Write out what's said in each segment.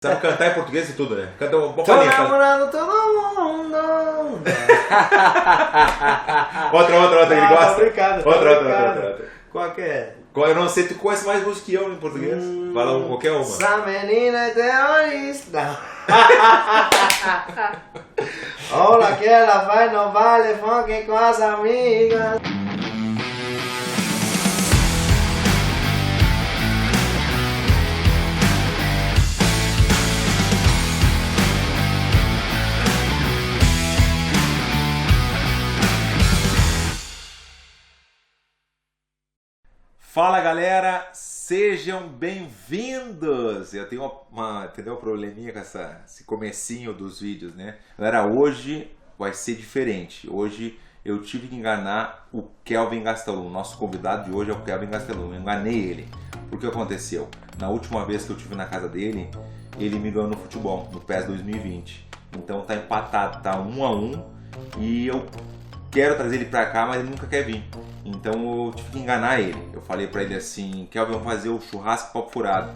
Sabe cantar em português e tudo, né? Canta uma Tô palhinha. namorando todo mundo. Outra que ele gosta. Tô brincando, Outra. Qual que é? Eu não sei, tu conhece mais música que eu em português. Fala qualquer uma. Essa menina é terrorista. Olha que ela vai no baile funk com as amigas. Fala galera, sejam bem-vindos! Eu tenho entendeu, um probleminha com esse comecinho dos vídeos, né? Galera, hoje vai ser diferente. Hoje eu tive que enganar o Kelvin Gastelum. Nosso convidado de hoje é o Kelvin Gastelum. Eu enganei ele. Por que aconteceu? Na última vez que eu estive na casa dele, ele me ganhou no futebol, no PES 2020. Então tá empatado, tá 1 a 1 e eu quero trazer ele pra cá, mas ele nunca quer vir. Então eu tive que enganar ele. Eu falei pra ele assim, Kelvin, vamos fazer o churrasco papo furado.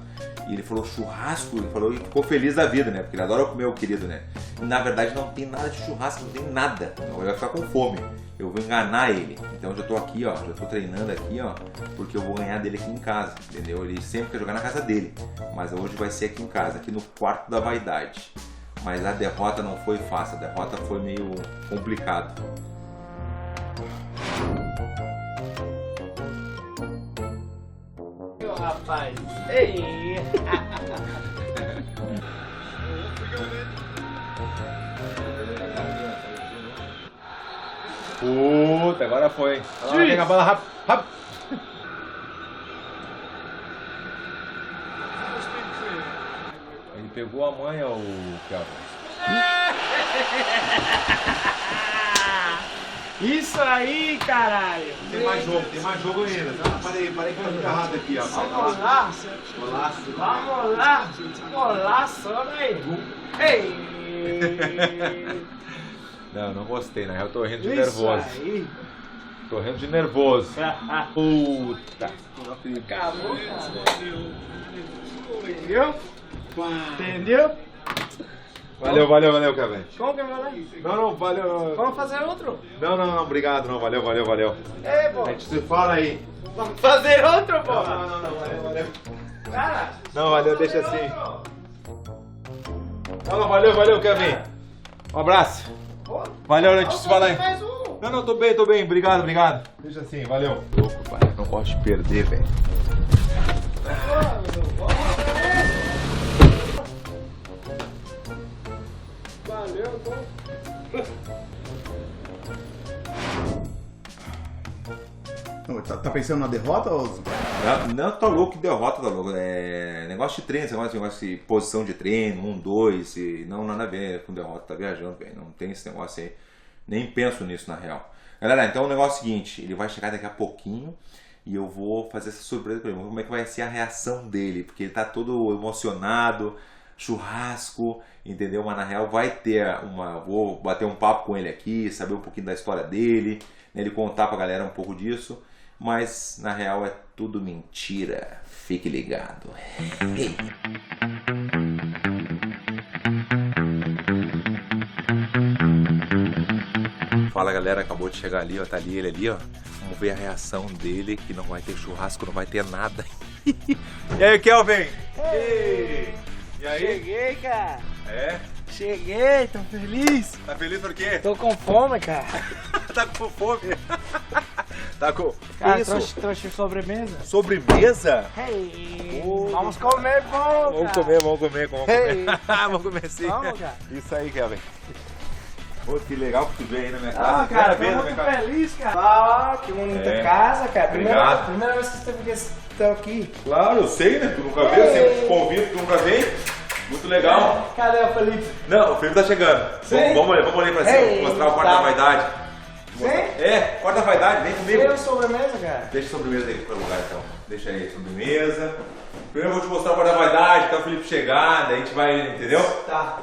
E ele falou, churrasco? Ele falou e ficou feliz da vida, né? Porque ele adora comer o querido, né? E na verdade não tem nada de churrasco, não tem nada. Então ele vai ficar com fome. Eu vou enganar ele. Então eu já tô aqui, ó. Já tô treinando aqui, ó. Porque eu vou ganhar dele aqui em casa, entendeu? Ele sempre quer jogar na casa dele. Mas hoje vai ser aqui em casa, aqui no quarto da vaidade. Mas a derrota não foi fácil. A derrota foi meio complicado. Rapaz, ei! Puta, agora foi. Pega a bola rápido, rápido. Ele pegou a manha, o Kelvin. Isso aí, caralho! Tem mais jogo ainda. Não, parei que eu tô errado aqui, ó. Vamos lá! Vamos lá! Golaço, olha aí! Ei! Não gostei, na real eu tô rindo de Isso nervoso. aí! Tô rindo de nervoso. Puta. Acabou, cara! Entendeu? Entendeu? Valeu, Kelvin. Como que eu vou lá? Não, valeu. Vamos fazer outro? Não, obrigado, não. Valeu. Ei, pô! A gente se fala aí. Vamos fazer outro, pô! Não, valeu. Cara! Não, valeu, deixa assim. Não, valeu, Kelvin. Um abraço. Valeu, a gente se fala aí. Mais um! Não, tô bem. Obrigado. Deixa assim, valeu. Louco, pai. Não gosto de perder, velho. Valeu, pô! Tá pensando na derrota ou... Não, tá louco, que derrota, tá louco. É negócio de treino, negócio de posição de treino, 1, 2, não nada a ver com derrota, tá viajando, velho. Não tem esse negócio aí. Nem penso nisso na real. Galera, então o negócio é o seguinte, ele vai chegar daqui a pouquinho e eu vou fazer essa surpresa pra ele. Como é que vai ser a reação dele, porque ele tá todo emocionado, churrasco, entendeu? Mas na real vai ter vou bater um papo com ele aqui, saber um pouquinho da história dele, né? Ele contar pra galera um pouco disso. Mas na real é tudo mentira. Fique ligado. Fala galera, acabou de chegar ali, ó. Tá ali ele ali, ó. Vamos ver a reação dele, que não vai ter churrasco, não vai ter nada. E aí, Kelvin? Ei! E aí? Cheguei, cara! É? Cheguei, tô feliz! Tá feliz por quê? Tô com fome, cara! Tá com fome? Tá com... Cara, Isso? trouxe sobremesa? Sobremesa? Hey, Oh, vamos comer bom, Vamos cara. comer. Hey. Vamos comer sim. Vamos, cara. Isso aí, Kelvin. Pô, que legal que tu veio aí na minha casa. Ah, cara, tô Primeira muito vez na minha casa. feliz, cara. Ah, que bonita É. casa, cara. Obrigado. Primeira vez que você aqui. Claro, eu sei, né? Tu nunca veio, eu sempre te convido, tu nunca veio. Muito legal. Cadê o Felipe? Não, o Felipe tá chegando. Sim. Vamos ali pra cima, Ei, mostrar o quarto tá. da vaidade. Sim? É, quarto da vaidade, vem comigo. Tem sobremesa, cara? Deixa a sobremesa aí pro lugar então. Deixa aí a sobremesa. Primeiro eu vou te mostrar o quarto da vaidade, até o Felipe chegar, daí a gente vai, entendeu? Tá.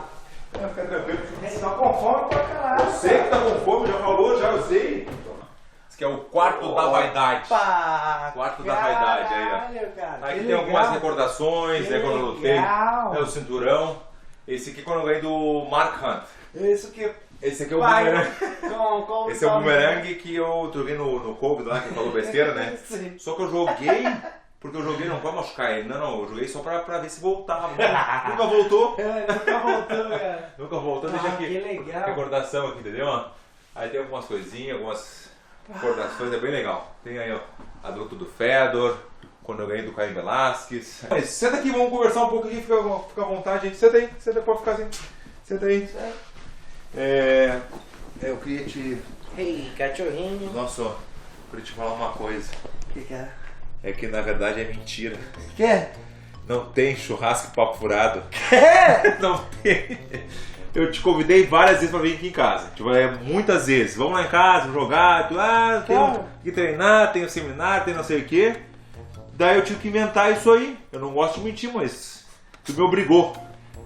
Vai ficar tranquilo. Você tá com fome pra caralho. Eu sei que tá com fome, já falou, já eu sei. que é o quarto da vaidade. Opa, Quarto da vaidade aí, ó. caralho, cara, Aqui que tem algumas legal. recordações, Que né, quando eu lutei. legal. É o cinturão. Esse aqui quando eu ganhei do Mark Hunt. Isso que Esse aqui é o vai. bumerangue. Com Esse é o bumerangue que eu joguei no Kobe lá, que falou besteira, né? Sim. Só que eu joguei, porque eu joguei não pra machucar ele. Não, eu joguei só pra ver se voltava. Nunca voltou. Nunca voltou, cara. Nunca voltou, deixa aqui. Que legal. Recordação aqui, entendeu? Aí tem algumas coisinhas, algumas recordações, é bem legal. Tem aí, ó, a luta do Fedor, quando eu ganhei do Caim Velasquez. Senta aqui, vamos conversar um pouco aqui, fica à vontade aí. Senta aí, pode ficar assim. Senta aí. Eu queria te... Ei, cachorrinho. Nossa, eu queria te falar uma coisa. O que é? É que na verdade é mentira. Que? Não tem churrasco e papo furado. Não tem. Eu te convidei várias vezes pra vir aqui em casa. Tipo, muitas vezes. Vamos lá em casa, vamos jogar. Tem que treinar, tem o seminário, tem não sei o quê. Daí eu tive que inventar isso aí. Eu não gosto de mentir, mas tu me obrigou.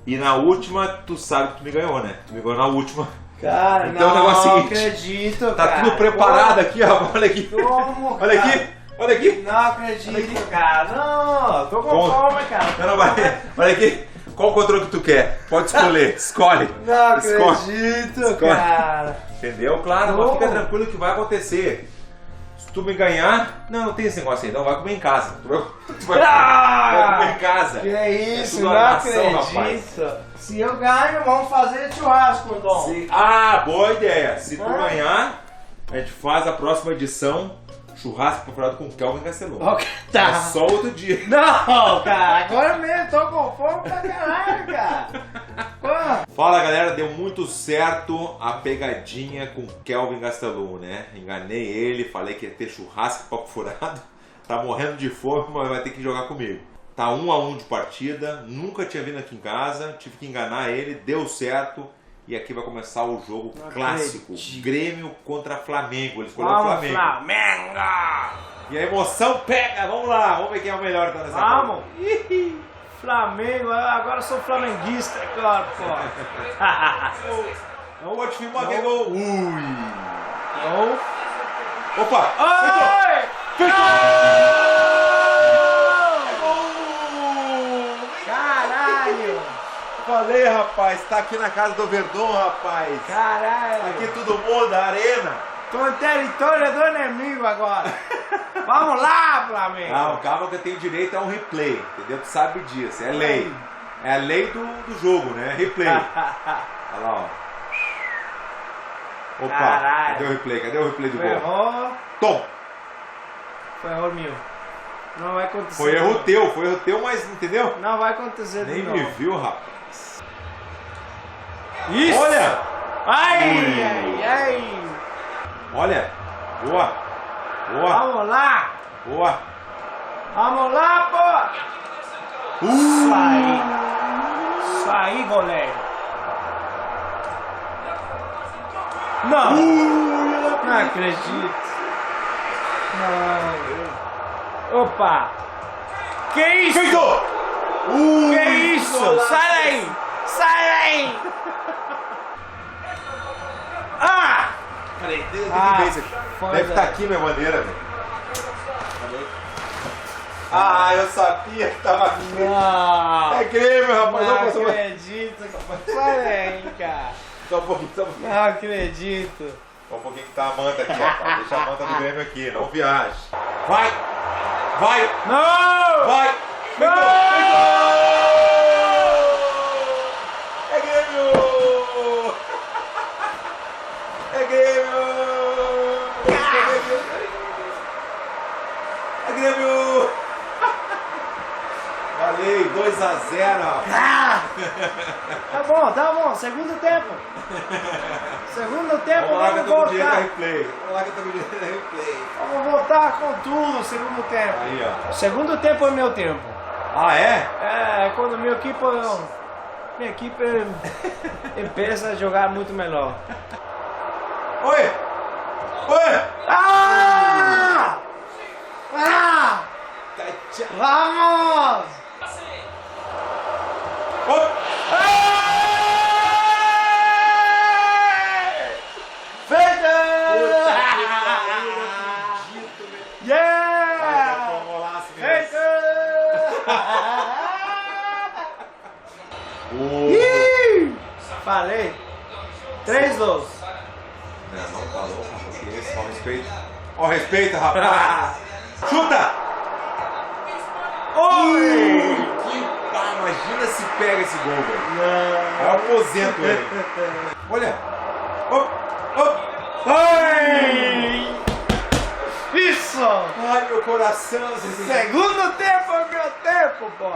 E na última, tu sabe que tu me ganhou, né? Tu me ganhou na última. Cara, Então, não, o negócio é o seguinte, acredito, Tá cara. tudo preparado aqui, ó. Olha aqui. Como, Olha cara? aqui. Olha aqui. Não acredito, cara. Não, tô com Bom. fome, cara. Não, vai. Olha aqui. Qual controle que tu quer? Pode escolher. Escolhe. Não Escolhe. acredito, Escolhe. cara. Entendeu? Claro, mas fica tranquilo que vai acontecer. Se tu me ganhar, não tem esse negócio aí, não, vai comer em casa. Tu vai comer em casa. Que é isso, tudo não armação, acredito. Se eu ganho, vamos fazer churrasco, então. Ah, boa ideia. Se tu ganhar, a gente faz a próxima edição churrasco preparado com Kelvin Gastelum. Ok, tá. É só outro dia. Não, cara, agora mesmo tô com fome pra caralho, cara. Pô. Fala galera, deu muito certo a pegadinha com Kelvin Gastelum, né? Enganei ele, falei que ia ter churrasco e papo furado. Tá morrendo de fome, mas vai ter que jogar comigo. Tá 1-1 de partida, nunca tinha vindo aqui em casa, tive que enganar ele, deu certo. E aqui vai começar o jogo clássico, Grêmio contra Flamengo. Ele escolheu o Flamengo. Flamengo! E a emoção pega, vamos lá, vamos ver quem é o melhor então nessa Vamos! Flamengo, agora eu sou flamenguista, é claro, pô. Eu vou te filmar quem gol. Ui! Gol. Opa! Oi! Caralho! Falei, rapaz, tá aqui na casa do Verdão, rapaz. Caralho! Aqui tudo muda, arena. Tô em território do inimigo agora. Vamos lá, Flamengo! Não, calma que eu tenho direito a um replay, entendeu? Tu sabe disso, é lei. É a lei do jogo, né? Replay. Olha lá, ó. Opa, Caralho. cadê o replay? Cadê o replay do gol? Ferrou. Tom! Foi erro meu. Não vai acontecer. Foi erro teu, mas entendeu? Não vai acontecer Nem de me novo. viu, rapaz. Isso! Olha! Ai, Ui. ai, ai! Olha! Boa! Boa! Vamos lá! Boa! Vamos lá, pô! Isso aí! Isso aí, goleiro! Não! Não acredito! Não! Opa! Que isso? Feito! Que isso? Sai daí! Sai daí! Ah! Peraí, tem que Ah, ver isso aqui. foda. Deve estar aqui minha bandeira, velho. Ah, eu sabia que tava aqui. Não! É Grêmio, rapaz. Não Não posso mais. acredito! Sai daí, cara! Só um pouquinho, só um pouquinho. Não acredito! Só um pouquinho que tá a manta aqui, rapaz. Deixa a manta do Grêmio aqui, não viaje. Vai! Vai! Não! Vai! Não! É Grêmio! É Grêmio! É Grêmio! Valei, 2-0, rapaz. Ah! Tá bom, segundo tempo. Segundo tempo, Vamos lá que eu vamos tô com direito a voltar. replay. Vamos lá que eu tô com direito a replay. Vamos voltar com tudo, segundo tempo. Aí, ó. Segundo tempo é meu tempo. Ah, é? É, quando minha equipe empieza a jogar muito melhor. Oi! Oi! Ah! Ah! Vamos! Oi! Feita! Falei. 3-2. Não falou, porque esse, ó o respeito. Ó o respeito, rapaz. Chuta! Oi! Imagina se pega esse gol, velho. Eu aposento ele. Olha. Ai! Isso! Ai, meu coração. Segundo tempo é o meu tempo, pô.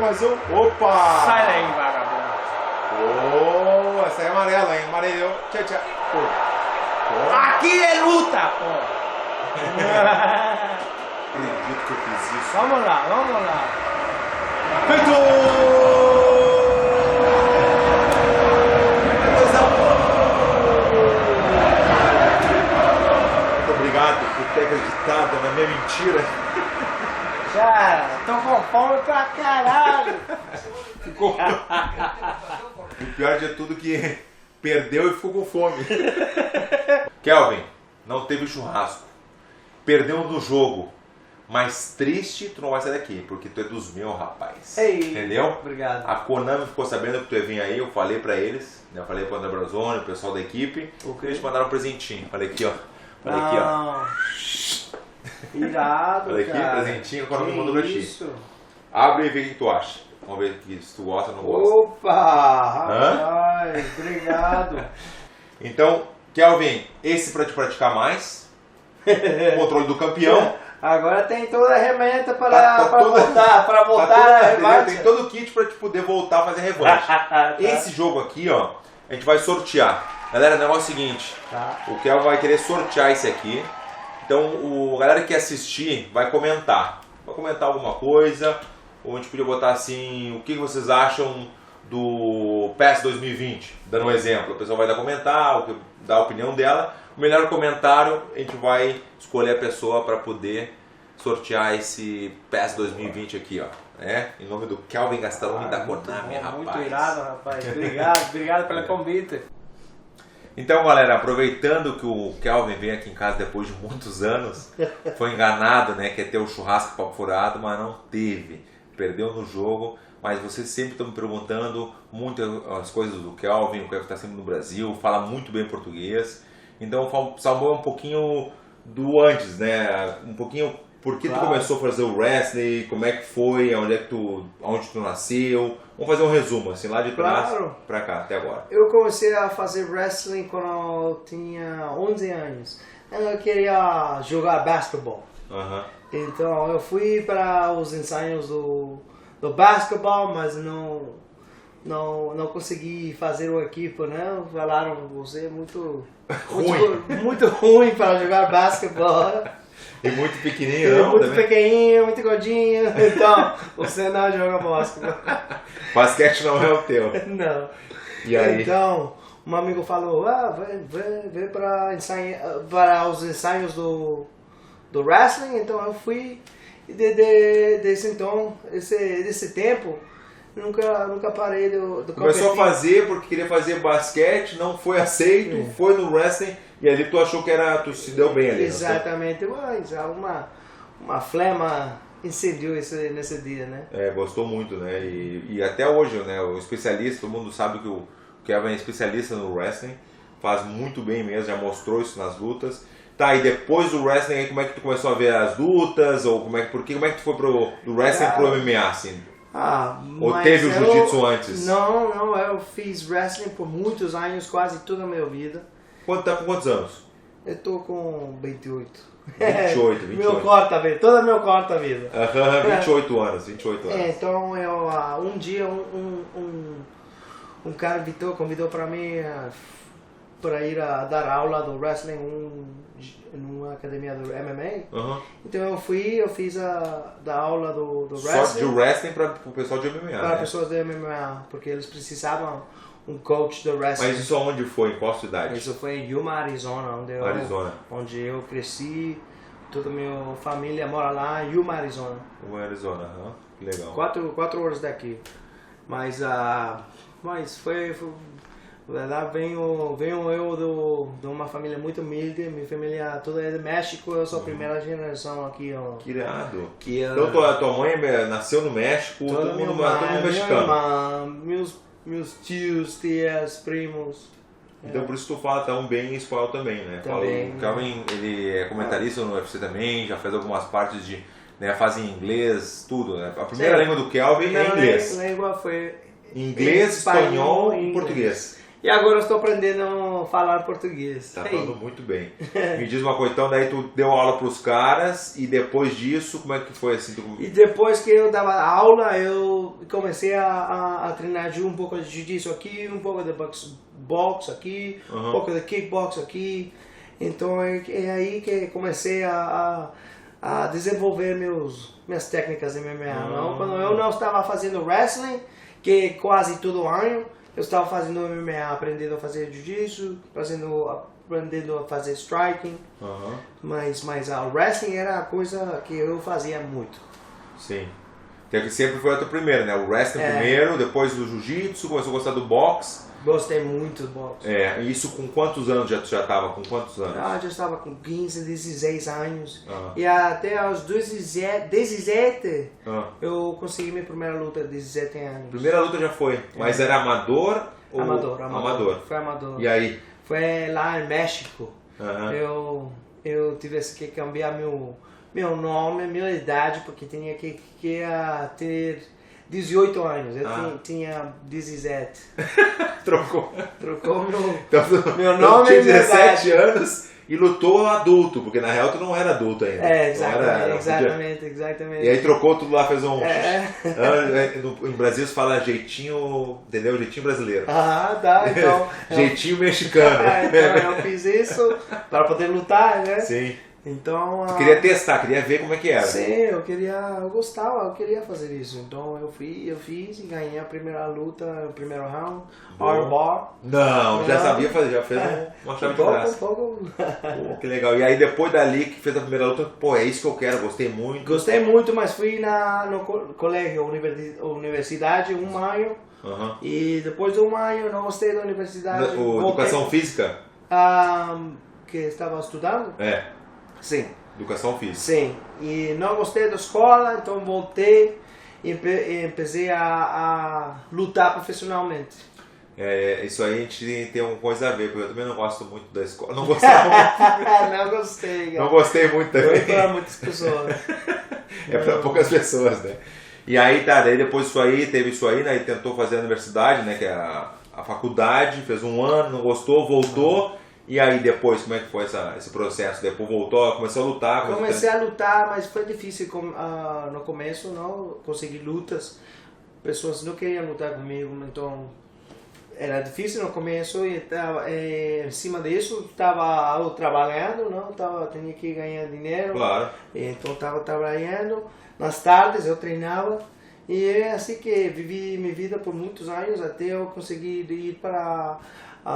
Mais um. Opa! Sai daí, vagabundo. Oh, essa é amarela, hein? Amarelo. Tchau, tchau. Pô. Aqui é luta, pô. Acredito que eu fiz isso. Vamos lá. Feito! Muito obrigado por ter acreditado na minha mentira. Cara, tô com fome pra caralho. Ficou. O pior de tudo que perdeu e ficou com fome. Kelvin, não teve churrasco. Perdeu no jogo. Mas triste, tu não vai sair daqui, porque tu é dos meus, rapaz. Ei, entendeu? obrigado. A Konami ficou sabendo que tu ia vir aí, eu falei pra eles, né? Eu falei pro André Brazoni, o pessoal da equipe, eles mandaram um presentinho. Falei aqui, ó. Falei aqui, ó. Irado, Olha aqui, cara. presentinho, a Konami mandou pra ti. Isso. Abre e vê o que tu acha. Vamos ver se tu gosta ou não gosta. Opa, rapaz, obrigado. Então, Kelvin, esse pra te praticar mais. Controle do campeão. Agora tem toda a ferramenta para toda- voltar a revanche. Tem todo o kit pra te poder voltar a fazer revanche. Esse jogo aqui, ó, a gente vai sortear. Galera, o negócio é o seguinte. Tá. O Kelvin vai querer sortear esse aqui. Então, a galera que assistir vai comentar. Vai comentar alguma coisa. Ou a gente podia botar assim, o que vocês acham do PES 2020? Dando um exemplo. A pessoa vai comentar, dar a opinião dela. O melhor comentário, a gente vai escolher a pessoa para poder sortear esse PES 2020 aqui, ó. Né? Em nome do Kelvin Gastaloni da Konami, rapaz. Muito irado, rapaz. Obrigado pelo convite. Então, galera, aproveitando que o Kelvin vem aqui em casa depois de muitos anos, foi enganado, né, que ia ter o churrasco papo furado, mas não teve. Perdeu no jogo, mas vocês sempre estão me perguntando muitas as coisas do Kelvin. O Kelvin está sempre no Brasil, fala muito bem português. Então, salvou um pouquinho do antes, né? Um pouquinho por que tu começou a fazer o wrestling, como é que foi, onde tu nasceu. Vamos fazer um resumo, assim, lá de trás pra cá, até agora. Eu comecei a fazer wrestling quando eu tinha 11 anos. Eu queria jogar basquetebol. Então eu fui para os ensaios do basquetebol, mas não consegui fazer o equipe, né? Falaram, você é muito ruim para jogar basquetebol. E muito pequenininho, não? Muito pequenininho, muito gordinho, então você não joga basquetebol. Basquete não é o teu. Não. E aí? Então, um amigo falou, vem para os ensaios do wrestling, então eu fui. E desde então, desse tempo, nunca parei do Começou a fazer porque queria fazer basquete, não foi aceito, foi no wrestling e ali tu achou que tu se deu bem ali. Exatamente, mas uma flama incendiou nesse dia, né? Gostou muito, né? E até hoje, né? O especialista, todo mundo sabe que o Kelvin é especialista no wrestling, faz muito bem mesmo, já mostrou isso nas lutas. Tá, e depois do wrestling, aí, como é que tu começou a ver as lutas? Ou como é que tu foi do wrestling pro MMA, assim? Ou teve o jiu-jitsu antes? Não, eu fiz wrestling por muitos anos, quase toda a minha vida. Tá com quantos anos? Eu tô com 28. 28. Meu corta vida, toda a minha corta vida. 28 anos. Então um dia um cara convidou para mim para ir dar aula do wrestling numa academia do MMA. Então eu fiz a aula do wrestling. Só de wrestling para o pessoal de MMA, para pessoas de MMA, porque eles precisavam um coach do wrestling. Mas isso aonde foi? Em qual cidade? Isso foi em Yuma, Arizona, onde eu cresci. Toda a minha família mora lá em Yuma, Arizona. Que legal. 4 horas daqui. Mas foi lá venho eu de uma família muito humilde. Minha família toda é de México. Eu sou a primeira geração aqui. Que irado. Então tua mãe nasceu no México, todo mundo mexicano. Meus meus tios, tias, primos. Então por isso tu fala tão bem espanhol também, né? Também, O Kelvin, ele é comentarista no UFC também, já fez algumas partes de, né, faz em inglês, tudo, né? A primeira língua do Kelvin é inglês. A língua foi Inglês, espanhol e português. E agora eu estou aprendendo a falar português. Tá falando muito bem. Me diz uma coisa, então daí tu deu aula pros caras e depois disso, como é que foi assim? E depois que eu dava aula, eu comecei a treinar um pouco de jiu-jitsu aqui, um pouco de boxe aqui, um pouco de kickbox aqui. Então é aí que comecei a desenvolver minhas técnicas de MMA. Quando eu não estava fazendo wrestling, que quase todo ano, eu estava fazendo MMA, aprendendo a fazer jiu-jitsu, aprendendo a fazer striking, mas a wrestling era a coisa que eu fazia muito. Sim. Que sempre foi a tua primeira, né? O wrestling primeiro, depois do jiu-jitsu, começou a gostar do boxe. Gostei muito do boxe. Isso com quantos anos já estava? Com quantos anos? Já estava com 15, 16 anos. E até aos 17 eu consegui minha primeira luta de 17 anos. Primeira luta já foi, mas era amador? Ou... Amador. Foi amador. E aí? Foi lá em México. Eu tive que cambiar meu nome, minha idade, porque tinha que ter 18 anos, eu tinha 17. Trocou meu nome tinha 17 anos e lutou adulto, porque na real tu não era adulto ainda. Exatamente. E aí trocou tudo lá, fez um... Em Brasil se fala jeitinho, entendeu? Jeitinho brasileiro. Tá, então... Jeitinho mexicano. Então eu fiz isso para poder lutar, né? Sim. Então, tu queria testar, queria ver como é que era. Sim, eu queria fazer isso. Então eu fiz e ganhei a primeira luta, o primeiro round, armbar. Não, já sabia fazer, já fez uma chave de braço. Pô, que legal. E aí depois dali que fez a primeira luta, é isso que eu quero, gostei muito. Gostei muito, mas fui no colégio, universidade, um ano. E depois de um ano eu não gostei da universidade. Educação física? Que estava estudando? Sim. Educação física. Sim. E não gostei da escola, então voltei e empecei a lutar profissionalmente. Isso aí a gente tem uma coisa a ver, porque eu também não gosto muito da escola. Não gostava muito. Não gostei. Não gostei muito também. Foi para muitas pessoas. Para poucas pessoas, né? E aí daí depois teve isso aí, né? E tentou fazer a universidade, né? Que é a faculdade, fez um ano, não gostou, voltou. E aí depois, como é que foi esse processo? Depois voltou, começou a lutar? Comecei a lutar, mas foi difícil no começo, não consegui lutas. Pessoas não queriam lutar comigo, então era difícil no começo. E em cima disso, estava eu trabalhando, não? Tinha que ganhar dinheiro. Claro. Então estava trabalhando. Nas tardes eu treinava. E é assim que vivi minha vida por muitos anos, até eu conseguir ir para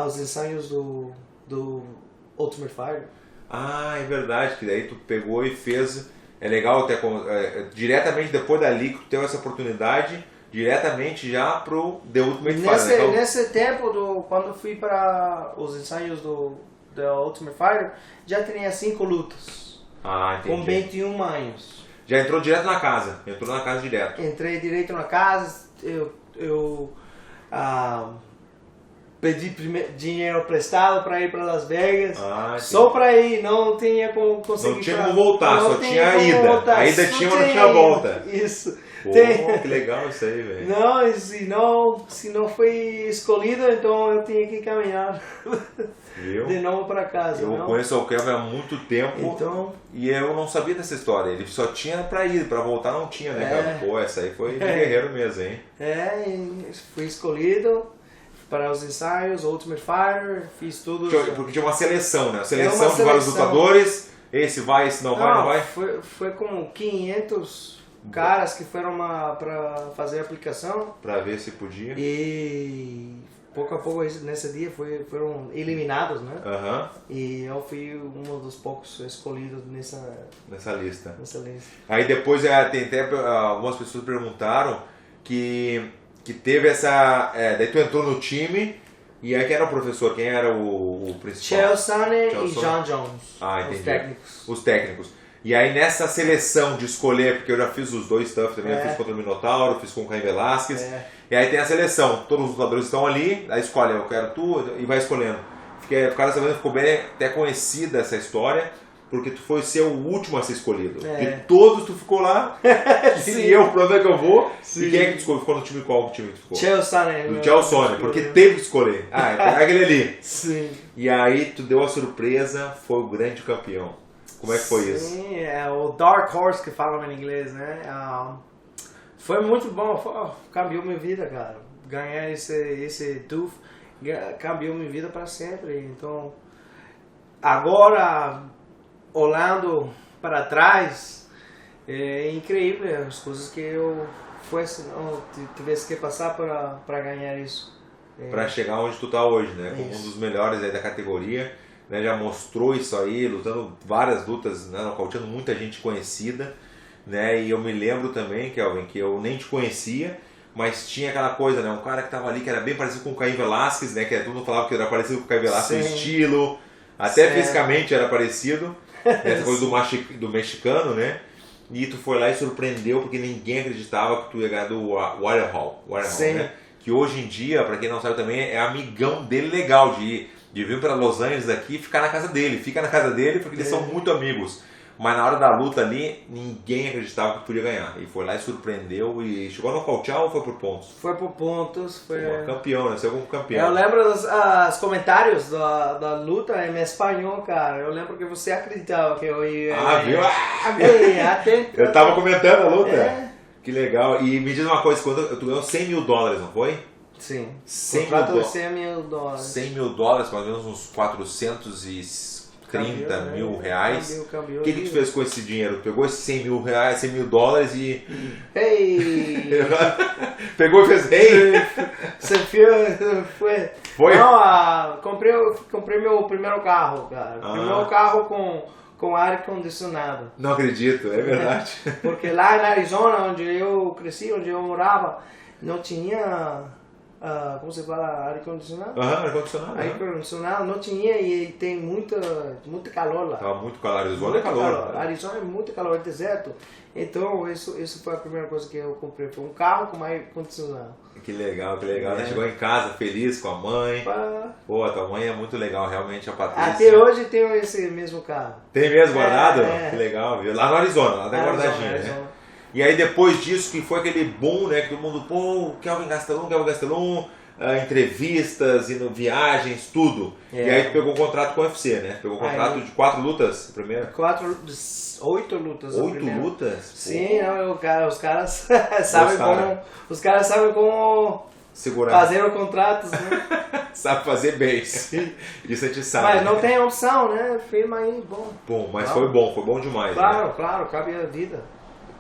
os ensaios do Ultimate Fighter. É verdade, que daí tu pegou e fez. É legal até diretamente depois dali que tu teve essa oportunidade, diretamente já pro The Ultimate Fighter. Nesse tempo, quando fui para os ensaios do Ultimate Fighter, já tinha 5 lutas. Entendi. Com 21 anos. Já entrou direto na casa? Entrou na casa direto? Entrei direto na casa, eu pedi dinheiro prestado para ir para Las Vegas, só para ir, não tinha como conseguir. Não tinha como voltar, só tinha a ida. A ida tinha, mas não tinha volta. Isso. Pô, que legal isso aí, velho. Não, se não foi escolhido, então eu tinha que caminhar. Viu? De novo para casa. Eu conheço o Kelvin há muito tempo, então, e eu não sabia dessa história. Ele só tinha para ir, para voltar não tinha, né, cara? Pô, essa aí foi de guerreiro mesmo, hein? Fui escolhido para os ensaios, Ultimate Fighter, fiz tudo. Porque tinha uma seleção, né? Seleção de vários lutadores, esse vai, esse não vai, não vai? Foi com 500 caras que foram para fazer a aplicação. Para ver se podia. E pouco a pouco, nesse dia, foram eliminados, né? E eu fui um dos poucos escolhidos nessa lista. Aí depois, tem até algumas pessoas perguntaram que teve essa... daí tu entrou no time, e aí quem era o professor? Quem era o principal? Chael Sonnen e John Jones. Entendi. Os técnicos. Os técnicos. E aí nessa seleção de escolher, porque eu já fiz os 2 stuff também, eu fiz contra o Minotauro, fiz com o Caim Velasquez. E aí tem a seleção, todos os lutadores estão ali, aí escolhe, eu quero tu, e vai escolhendo. O cara sabendo ficou bem até conhecida essa história, porque tu foi ser o último a ser escolhido. De todos tu ficou lá, e eu, pra onde é que eu vou? Sim. E quem é que tu escolheu? Ficou no time qual time tu ficou? Chelsea, porque teve que escolher. É aquele ali. Sim. E aí tu deu a surpresa, foi o grande campeão. Como é que foi isso? Sim, é o Dark Horse que falam em inglês, né? Foi muito bom, cambiou minha vida, cara. Ganhar esse TUF cambiou minha vida para sempre. Então, agora, olhando para trás, é incrível as coisas que eu tivesse que passar para ganhar isso. Para chegar onde tu tá hoje, né? Como um dos melhores aí da categoria. Né, já mostrou isso aí, lutando várias lutas, né, nocauteando muita gente conhecida, né, e eu me lembro também, Kelvin, que eu nem te conhecia, mas tinha aquela coisa, né, um cara que tava ali que era bem parecido com o Caim Velasquez, né, que todo mundo falava que era parecido com o Caim Velasquez, no estilo, até fisicamente era parecido, essa coisa do mexicano, né, e tu foi lá e surpreendeu, porque ninguém acreditava que tu ia ganhar do Warrior Hall, né, que hoje em dia, para quem não sabe também, é amigão dele legal de vir para Los Angeles aqui e ficar na casa dele. Fica na casa dele porque eles são muito amigos. Mas na hora da luta ali, ninguém acreditava que podia ganhar. E foi lá e surpreendeu. E chegou a nocautear ou foi por pontos? Foi por pontos. Foi campeão, né? Você é um campeão. Eu lembro dos comentários da luta em espanhol, cara. Eu lembro que você acreditava que eu ia... Viu? Eu tava comentando a luta. Que legal. E me diz uma coisa, quando tu ganhou $100 mil, não foi? Sim. $100 mil. $100 mil, mais ou menos uns 430 mil reais. O que tu fez com esse dinheiro? Tu pegou esses $100 mil, $100 mil e... Ei! Pegou e fez... Ei! Você foi? Não, comprei meu primeiro carro, cara. Primeiro carro com ar condicionado. Não acredito, é verdade. Porque lá na Arizona, onde eu cresci, onde eu morava, não tinha... como você fala? Ar-condicionado? Ar-condicionado. Ar-condicionado não tinha e tem muito calor lá. Tava muito calor, Arizona é calor. Arizona é muito calor, é deserto. Então, isso foi a primeira coisa que eu comprei. Foi um carro com ar-condicionado. Que legal, que legal. Né? Chegou em casa feliz com a mãe. Pô, a tua mãe é muito legal, realmente, a Patrícia. Até hoje tenho esse mesmo carro. Tem mesmo guardado? Que legal, viu? Lá no Arizona, lá tá guardadinho, né? E aí depois disso, que foi aquele boom, né, que todo mundo, pô, Kelvin Gastelum, entrevistas, viagens, tudo. E aí tu pegou o contrato com o UFC, né? Pegou o contrato de 4 lutas, primeiro? 8 lutas. 8 lutas? Sim, os caras sabem como segurar. Fazer o contrato, né? Sabe fazer bem. Sim. Isso a gente sabe. Mas não tem opção, né? Firma aí, bom. Bom, mas foi bom demais. Claro, né? Claro, cabe a vida.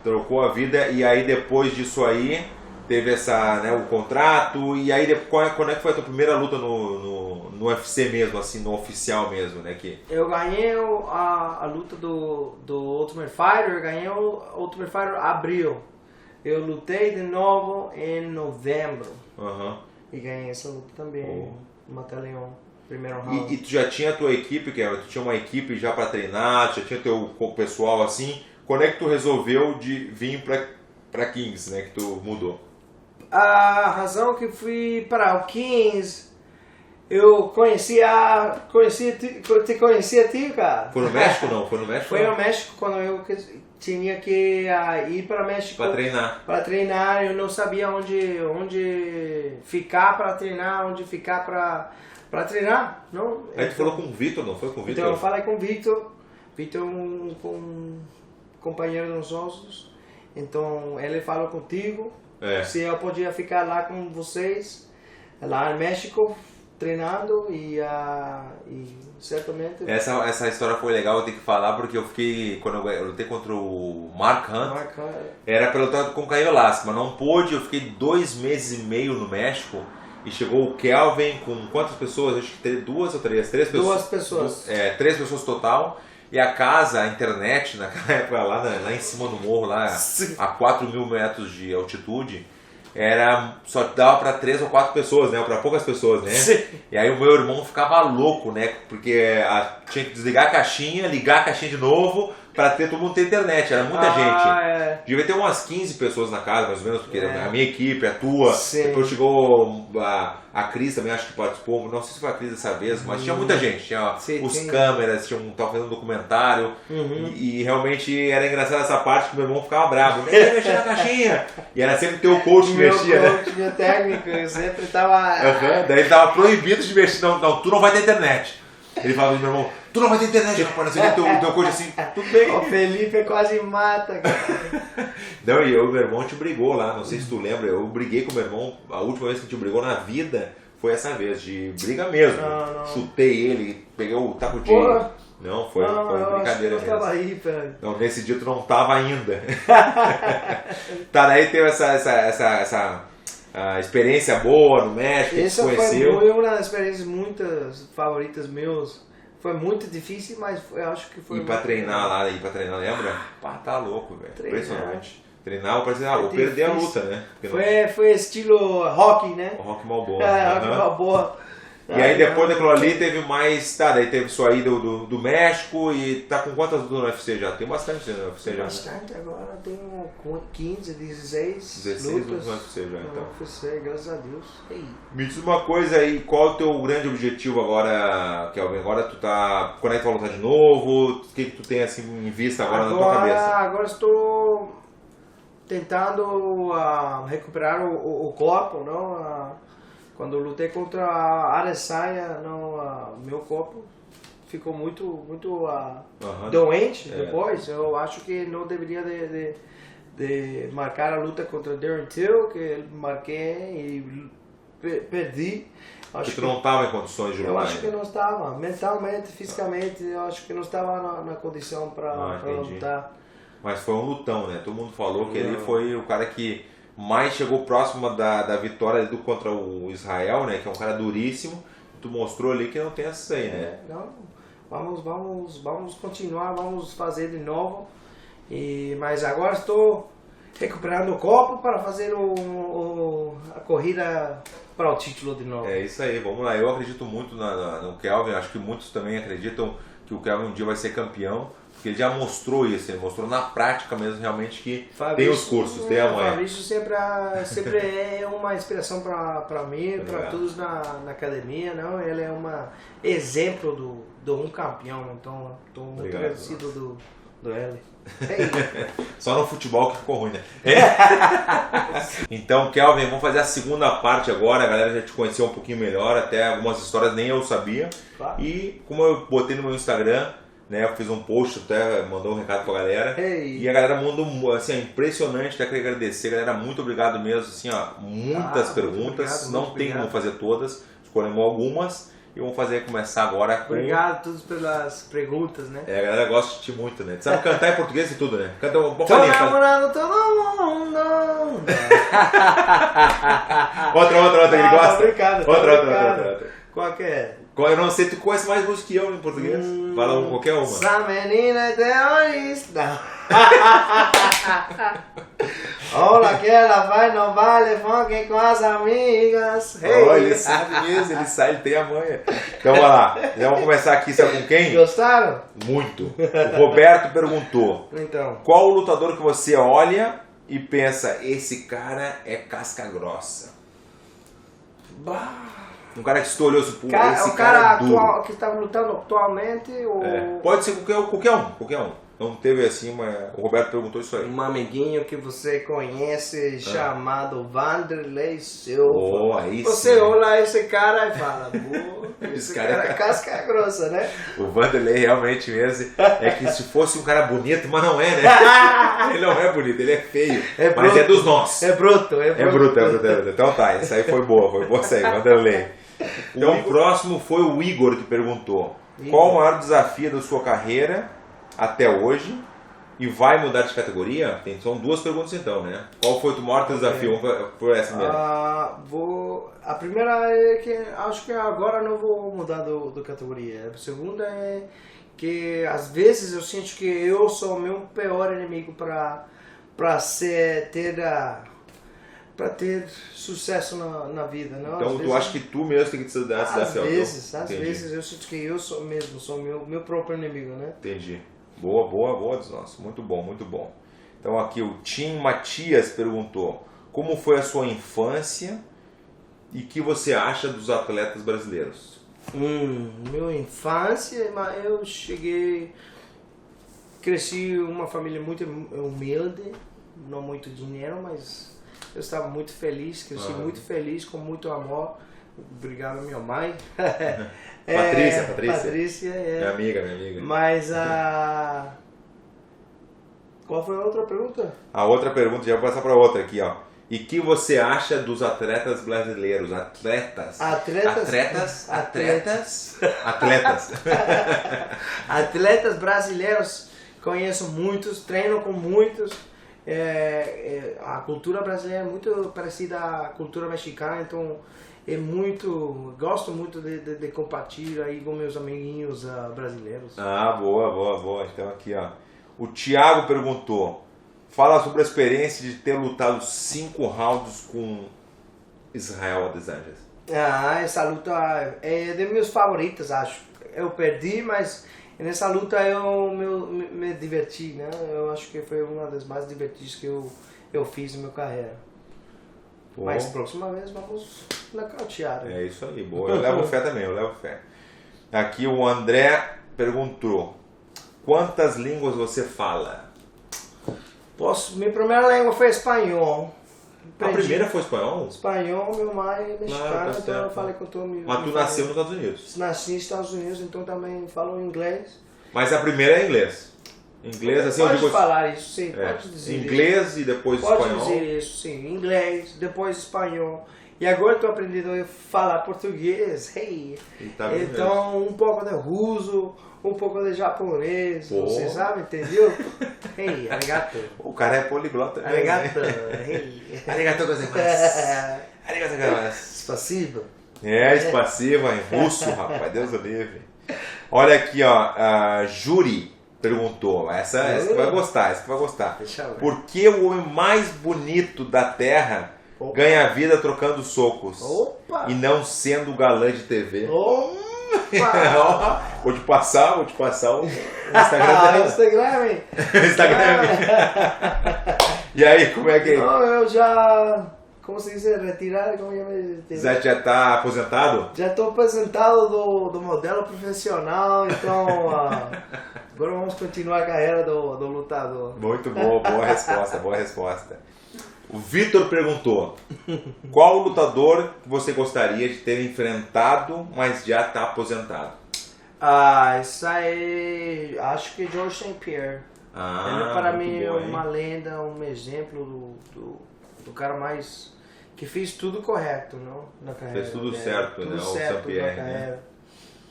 Trocou a vida e aí depois disso aí teve o contrato e aí quando é que foi a tua primeira luta no UFC mesmo, assim, no oficial mesmo, né? Eu ganhei a luta do Ultimate Fighter, ganhei o Ultimate Fighter abril. Eu lutei de novo em novembro e ganhei essa luta também, Mataleon, primeiro round. E tu já tinha a tua equipe, tu tinha uma equipe já para treinar, tu já tinha teu pessoal assim. Quando é que tu resolveu de vir para Kings, né? Que tu mudou? A razão que fui para o Kings, eu te conhecia a ti, cara. Foi no México, não? Foi no México? Foi no México, quando eu tinha que ir para México. Para treinar. Para treinar, eu não sabia onde ficar para treinar, onde ficar para treinar. Não. Aí tu falou com o Vitor, não foi com o Vitor? Então eu falei com o Vitor. Vitor é um companheiro dos nossos. Então ele falou contigo se eu podia ficar lá com vocês, lá no México, treinando e certamente... Essa história foi legal, eu tenho que falar, porque eu fiquei, quando eu lutei contra o Mark Hunt, era para lutar com o Caim Velasquez, mas não pôde, eu fiquei 2 meses e meio no México, e chegou o Kelvin com quantas pessoas? Acho que 2 ou 3? 3 pessoas. 2 pessoas. 3 pessoas total. E a casa, a internet, naquela época lá em cima do morro, lá a 4.000 metros de altitude, só dava para 3 ou 4 pessoas, né? Para poucas pessoas, né? Sim. E aí o meu irmão ficava louco, né? Porque tinha que desligar a caixinha, ligar a caixinha de novo, pra ter, todo mundo ter internet, era muita gente. É. Devia ter umas 15 pessoas na casa, mais ou menos, porque a minha equipe, a tua, Sim. depois chegou a Cris também, acho que participou, não sei se foi a Cris dessa vez, mas tinha muita gente, tinha Sim, os sim. câmeras, tava fazendo um documentário, e realmente era engraçado essa parte que meu irmão ficava bravo, mexer na caixinha, e era sempre ter o coach que mexia, Meu coach, meu técnico, eu sempre tava... Daí ele tava proibido de mexer, não, tu não vai ter internet. Ele falava pro meu irmão, tu não vai ter internet, rapaz, não sei o que, teu coach assim, tudo bem. O Felipe quase mata, cara. Não, e eu e meu irmão te brigou lá, não sei se tu lembra, eu briguei com meu irmão, a última vez que a gente brigou na vida foi essa vez, de briga mesmo. Não. Chutei ele, peguei o taco de... Porra. Não, foi eu brincadeira acho que eu tava mesmo. aí, peraí. Não, nesse dia tu não tava ainda. Tá, daí teve essa experiência boa no México, que tu Essa conheceu. foi uma das experiências muito favoritas meus. Foi muito difícil, mas eu acho que foi... Ir pra treinar lá, lembra? Pá, tá louco, velho. Treinar. Impressionante. Treinar, parecia, vou Foi perder a difícil. luta, né? Porque não- Foi estilo rock, né? O Rock Balboa. Rock Aham. Balboa. E aí depois daquilo ali teve mais, tá, daí teve isso aí do México e tá com quantas lutas no UFC já? Tem bastante no UFC já, né? Bastante, agora tenho 15, 16 16 lutas no UFC já, então. No UFC, graças a Deus. Ei. Me diz uma coisa aí, qual é o teu grande objetivo agora, Kelvin? Agora tu tá, quando é que tu vai lutar de novo? O que tu tem assim em vista agora na tua cabeça? Agora estou tentando recuperar o corpo, não? Quando eu lutei contra a Adesanya, meu corpo ficou muito doente depois. Eu acho que não deveria de marcar a luta contra Darren Till, que marquei e perdi. Porque tu não estava em condições de Eu lutar acho que ainda. não estava, mentalmente, fisicamente, eu acho que não estava na condição para entendi. lutar. Mas foi um lutão, né? Todo mundo falou que ele foi o cara que mais chegou próximo da vitória contra o Israel, né? Que é um cara duríssimo. Tu mostrou ali que não tem essa aí, né? Não, vamos continuar, vamos fazer de novo. Mas agora estou recuperando o corpo para fazer a corrida para o título de novo. É isso aí, vamos lá. Eu acredito muito no Kelvin, acho que muitos também acreditam que o Kelvin um dia vai ser campeão, porque ele já mostrou isso, ele mostrou na prática mesmo realmente que tem os cursos, tem a manha. Fabrício sempre é uma inspiração para mim, para todos na academia, não? Ele é um exemplo de um campeão, então estou muito agradecido do ele. Só no futebol que ficou ruim, né? Então, Kelvin, vamos fazer a segunda parte agora. A galera já te conheceu um pouquinho melhor, até algumas histórias nem eu sabia. Claro. E como eu botei no meu Instagram, né, eu fiz um post, até mandou um recado pra galera. E a galera mandou, assim, é impressionante, até queria agradecer. Galera, muito obrigado mesmo, assim, ó, muitas perguntas. Não tem como fazer todas, escolhemos algumas. E vamos começar agora com... Obrigado a todos pelas perguntas, né? A galera gosta de ti muito, né? Tu sabe cantar em português e tudo, né? Canta um pouco. Tô namorando todo mundo. Outra, ele gosta. Outra. Qual que é? Eu não sei, tu conhece mais música que eu em português? Fala qualquer uma. Essa menina é terrorista. Olha que ela vai no baile funk com as amigas. Oh, ele sabe mesmo, ele tem a manha. Então vamos lá, já vamos começar aqui, sabe com quem? Gostaram? Muito. O Roberto perguntou, Então. qual o lutador que você olha e pensa, esse cara é casca grossa? Um cara que se tu olhou esse O cara é duro. que está lutando atualmente ou... Pode ser qualquer um. Não teve assim, o Roberto perguntou isso aí. Um amiguinho que você conhece chamado Vanderlei Silva. Aí você sim. olha esse cara e fala, esse cara é casca grossa, né? O Vanderlei realmente mesmo é que se fosse um cara bonito, mas não é, né? Ele não é bonito, ele é feio. Mas é dos nossos. É bruto. Então tá, isso aí foi boa isso aí, Vanderlei. Então o próximo foi o Igor que perguntou, qual o maior desafio da sua carreira até hoje e vai mudar de categoria? São duas perguntas então, né? Qual foi o maior desafio? Por essa mesmo. A primeira é que acho que agora não vou mudar de categoria. A segunda é que às vezes eu sinto que eu sou o meu pior inimigo para ter sucesso na vida. Não? Então tu acha que tu mesmo tem que te dar esse desafio? Às vezes eu sinto que eu sou o meu próprio inimigo, né? Entendi. Boa dos nossos. Muito bom, muito bom. Então aqui o Tim Matias perguntou: como foi a sua infância e o que você acha dos atletas brasileiros? Minha infância, eu cresci uma família muito humilde, não muito dinheiro, mas eu estava muito feliz, cresci muito feliz, com muito amor. Obrigado à minha mãe. Patrícia Minha amiga. Mas qual foi a outra pergunta? A outra pergunta, já vou passar para outra aqui, ó. E o que você acha dos atletas brasileiros? Atletas brasileiros, conheço muitos, treino com muitos. A cultura brasileira é muito parecida à cultura mexicana, então gosto muito de compartilhar aí com meus amiguinhos brasileiros. Boa. Então aqui, ó, o Thiago perguntou: fala sobre a experiência de ter lutado 5 rounds com Israel Adesanya. Essa luta é de meus favoritos, acho. Eu perdi, mas nessa luta eu me diverti, né? Eu acho que foi uma das mais divertidas que eu fiz na minha carreira. Pô. Mas próxima vez vamos nocautear. É isso aí, boa. Eu levo fé também, Aqui o André perguntou: quantas línguas você fala? Minha primeira língua foi espanhol. A primeira foi espanhol? Espanhol, meu mãe é mexicana, então eu falei com todo mundo. Mas tu nasceu nos Estados Unidos? Nasci nos Estados Unidos, então também falo inglês. Mas a primeira é inglês? Inglês, assim, pode falar isso, sim, pode dizer inglês isso. E depois espanhol? Pode dizer isso, sim. Inglês, depois espanhol. E agora estou aprendendo a falar português. Hey. Tá então, um pouco de russo, um pouco de japonês. Pô. Você sabe, entendeu? Hey, arigato. O cara é poliglota. Arigato. Hey. Arigato gozaimasu. Arigato gozaimasu. Spassiva. Spassiva em russo, rapaz. Deus o livre. Olha aqui, ó. A Júri perguntou. Essa que vai gostar, Por que o homem mais bonito da Terra ganha vida trocando socos? Opa. E não sendo galã de TV? Opa. Vou te passar o Instagram dela. Instagram. E aí, como é que... Não, eu já... Como se diz? Retirado? Já tá aposentado? Já estou aposentado do modelo profissional, então... Agora vamos continuar a carreira do lutador. Muito boa, boa resposta. O Vitor perguntou: qual lutador que você gostaria de ter enfrentado, mas já está aposentado? Isso aí, acho que George St. Pierre. Ele para mim é uma lenda, um exemplo do cara mais... que fez tudo correto, não? Na carreira. Fez tudo certo, tudo né? certo o St. Pierre, né?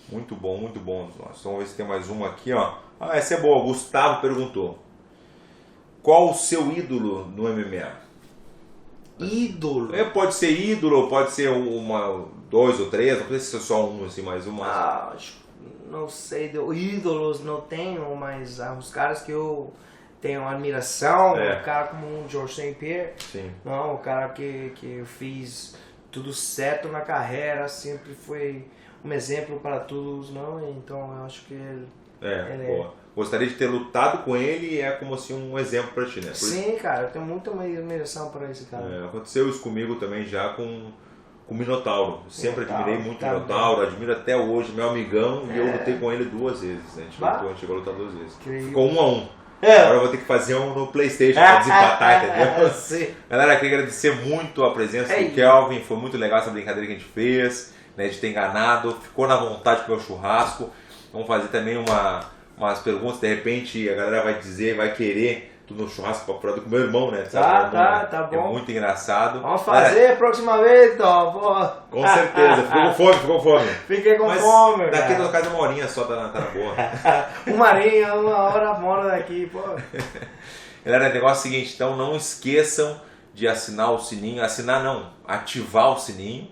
Muito bom. Então, vamos ver se tem mais uma aqui, ó. Essa é boa. O Gustavo perguntou: qual o seu ídolo no MMA? Ídolo? Pode ser ídolo, pode ser dois ou três, não precisa ser só um, assim, mais um. Não sei, ídolos não tenho, mas os caras que eu tenho admiração, um cara como o George St. Pierre, sim. Não, o cara que eu fiz tudo certo na carreira, sempre foi um exemplo para todos, não? Então eu acho que ele boa. Gostaria de ter lutado com ele e é como assim um exemplo para ti, né? Sim, cara, eu tenho muita admiração para esse cara. Aconteceu isso comigo também já com o Minotauro. Eu sempre admirei muito o Minotauro, admiro até hoje, meu amigão, e eu lutei com ele 2 vezes. Né? A gente chegou a lutar 2 vezes. Ficou 1-1. Agora eu vou ter que fazer um no PlayStation para desempatar, entendeu? Sim. Galera, queria agradecer muito a presença do Kelvin, foi muito legal essa brincadeira que a gente fez, né, de ter enganado, ficou na vontade com o meu churrasco. Vamos fazer também umas perguntas, de repente a galera vai dizer, vai querer tudo no churrasco com o meu irmão, né? Tá bom. É muito engraçado. Vamos fazer a próxima vez, então. Com certeza, ficou com fome. Fiquei com fome, daqui da casa 1 horinha só tá na boa. 1 horinha, 1 hora mora daqui, pô. Galera, o negócio é o seguinte, então não esqueçam de assinar o sininho, ativar o sininho,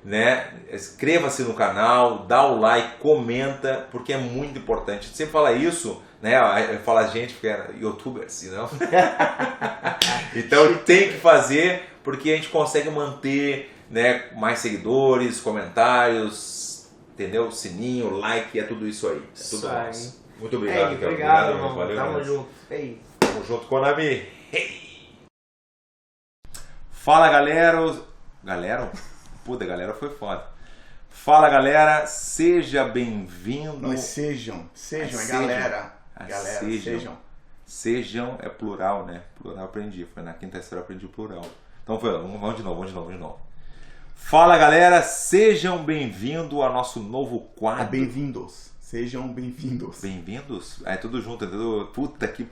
né? Inscreva-se no canal, dá o like, comenta, porque é muito importante. A gente sempre fala isso, né? Fala a gente porque é youtuber, assim, não? Então tem que fazer, porque a gente consegue manter, né, mais seguidores, comentários, entendeu? Sininho, like, é tudo isso aí. É tudo nosso. Muito obrigado, Ei, Kel. obrigado, Valeu, irmão. Tamo mesmo. junto. Ei. Tamo junto, Konami. Fala, galera. Galera? Puta, galera foi foda. Fala, galera. Seja bem-vindo. Não, sejam, é galera. Galera, sejam. Sejam é plural, né? Plural aprendi. Foi na quinta série eu aprendi plural. Então vamos de novo. Fala, galera. Sejam bem-vindos ao nosso novo quadro. Bem-vindos. Sejam bem-vindos. Bem-vindos? É tudo junto, é tudo... Puta que...